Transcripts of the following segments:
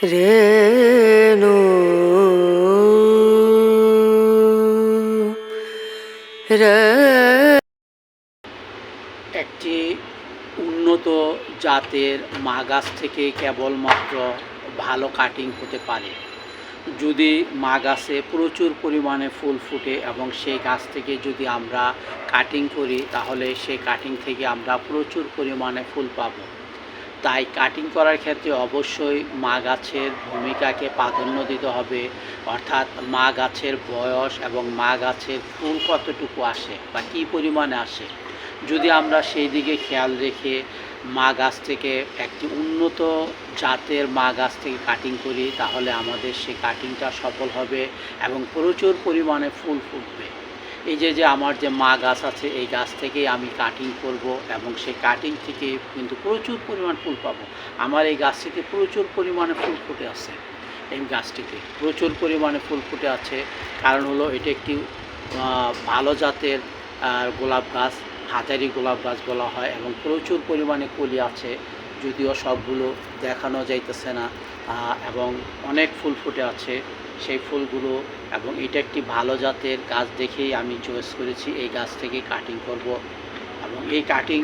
রেণু রে একটি উন্নত জাতের মা গাছ থেকে কেবলমাত্র ভালো কাটিং হতে পারে যদি মা গাছে প্রচুর পরিমাণে ফুল ফুটে এবং সেই গাছ থেকে যদি আমরা কাটিং করি তাহলে সেই কাটিং থেকে আমরা প্রচুর পরিমাণে ফুল পাব। তাই কাটিং করার ক্ষেত্রে অবশ্যই মা গাছের ভূমিকাকে প্রাধান্য দিতে হবে, অর্থাৎ মা গাছের বয়স এবং মা গাছের ফুল কতটুকু আসে বা কী পরিমাণে আসে, যদি আমরা সেই দিকে খেয়াল রেখে মা গাছ থেকে একটি উন্নত জাতের মা গাছ থেকে কাটিং করি তাহলে আমাদের সেই কাটিংটা সফল হবে এবং প্রচুর পরিমাণে ফুল ফুটবে। এই যে আমার যে মা গাছ আছে এই গাছ থেকেই আমি কাটিং করব এবং সেই কাটিং থেকে কিন্তু প্রচুর পরিমাণ ফুল পাবো। আমার এই গাছটিতে প্রচুর পরিমাণে ফুল ফুটে আছে, এই গাছটিতে প্রচুর পরিমাণে ফুল ফুটে আছে। কারণ হলো এটা একটি ভালো জাতের গোলাপ গাছ, হাজারি গোলাপ গাছ বলা হয় এবং প্রচুর পরিমাণে কলি আছে, যদিও সবগুলো দেখানো যাইতেছে না এবং অনেক ফুল ফুটে আছে সেই ফুলগুলো। এবং এটা একটি ভালো জাতের গাছ দেখেই আমি চয়েস করেছি এই গাছ থেকে কাটিং করব। এবং এই কাটিং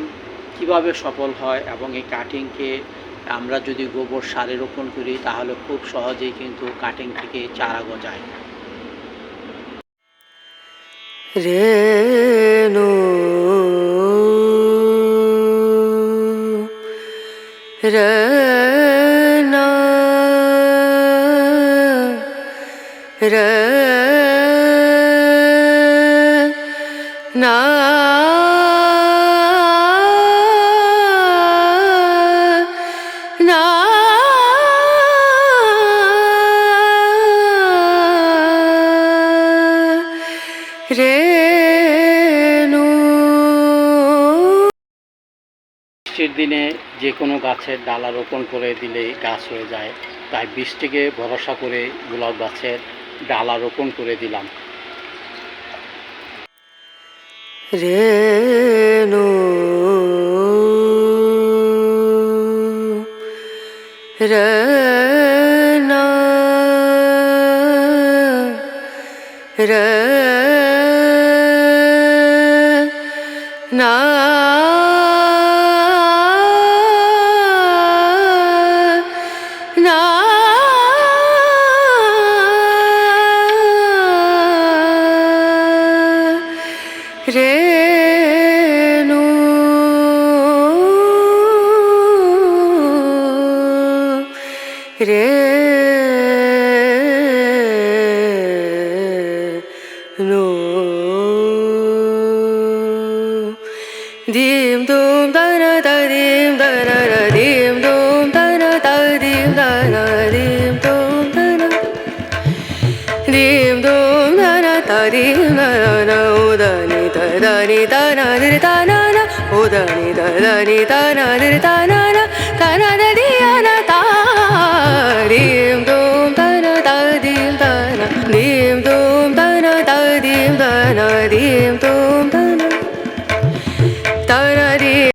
কিভাবে সফল হয় এবং এই কাটিংকে আমরা যদি গোবর সারে রোপণ করি তাহলে খুব সহজেই কিন্তু কাটিং থেকে চারা গজায়। রেণু রেনা রে না না রেণু। বৃষ্টির দিনে যে কোনো গাছের ডালা রোপণ করে দিলেই গাছ হয়ে যায়, তাই বৃষ্টিকে ভরসা করে গোলাপ গাছের ডালা রোপণ করে দিলাম। রেণু রেনা রে না না রেণু রেণু dim dum da da da dim da da da dim dum da da da dim da da dim dum da da dim dum da da da dim da da da o da ni da da ni da na da da na na o da ni da ni da na da da na na